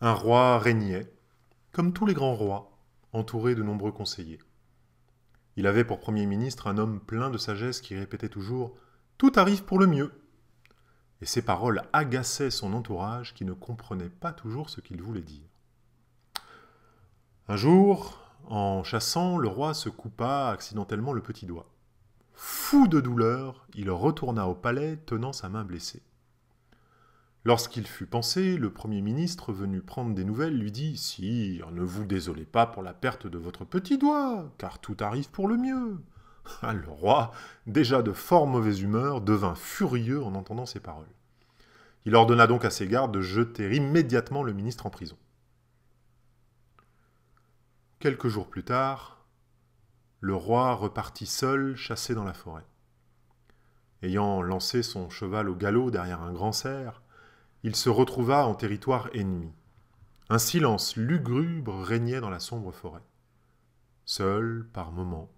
Un roi régnait, comme tous les grands rois, entouré de nombreux conseillers. Il avait pour premier ministre un homme plein de sagesse qui répétait toujours « Tout arrive pour le mieux ». Et ces paroles agaçaient son entourage qui ne comprenait pas toujours ce qu'il voulait dire. Un jour, en chassant, le roi se coupa accidentellement le petit doigt. Fou de douleur, il retourna au palais tenant sa main blessée. Lorsqu'il fut pansé, le Premier ministre, venu prendre des nouvelles, lui dit « Sire, ne vous désolez pas pour la perte de votre petit doigt, car tout arrive pour le mieux. » Le roi, déjà de fort mauvaise humeur, devint furieux en entendant ces paroles. Il ordonna donc à ses gardes de jeter immédiatement le ministre en prison. Quelques jours plus tard, le roi repartit seul chasser dans la forêt. Ayant lancé son cheval au galop derrière un grand cerf, il se retrouva en territoire ennemi. Un silence lugubre régnait dans la sombre forêt. Seul, par moments,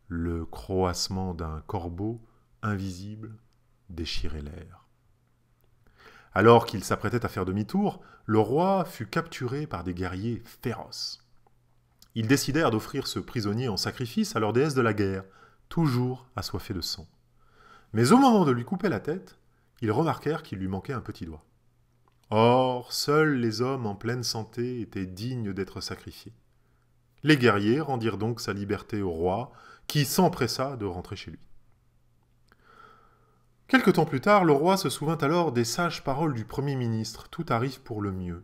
le croassement d'un corbeau invisible déchirait l'air. Alors qu'il s'apprêtait à faire demi-tour, le roi fut capturé par des guerriers féroces. Ils décidèrent d'offrir ce prisonnier en sacrifice à leur déesse de la guerre, toujours assoiffée de sang. Mais au moment de lui couper la tête, ils remarquèrent qu'il lui manquait un petit doigt. Or, seuls les hommes en pleine santé étaient dignes d'être sacrifiés. Les guerriers rendirent donc sa liberté au roi, qui s'empressa de rentrer chez lui. Quelque temps plus tard, le roi se souvint alors des sages paroles du Premier ministre « Tout arrive pour le mieux ».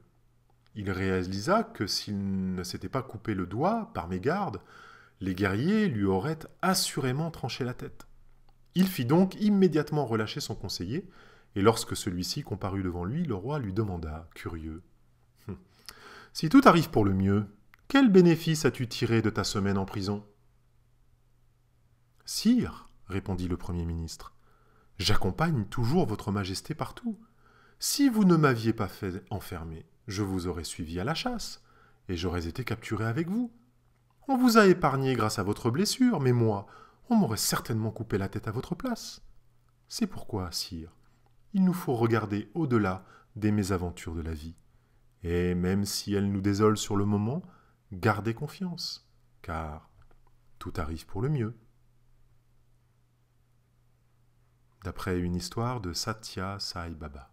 Il réalisa que s'il ne s'était pas coupé le doigt, par mégarde, les guerriers lui auraient assurément tranché la tête. Il fit donc immédiatement relâcher son conseiller, et lorsque celui-ci comparut devant lui, le roi lui demanda, curieux, « Si tout arrive pour le mieux, quel bénéfice as-tu tiré de ta semaine en prison ?»« Sire, répondit le Premier ministre, j'accompagne toujours votre majesté partout. Si vous ne m'aviez pas fait enfermer, je vous aurais suivi à la chasse, et j'aurais été capturé avec vous. On vous a épargné grâce à votre blessure, mais moi, on m'aurait certainement coupé la tête à votre place. C'est pourquoi, sire, il nous faut regarder au-delà des mésaventures de la vie. Et même si elles nous désolent sur le moment, gardez confiance, car tout arrive pour le mieux. » D'après une histoire de Satya Sai Baba.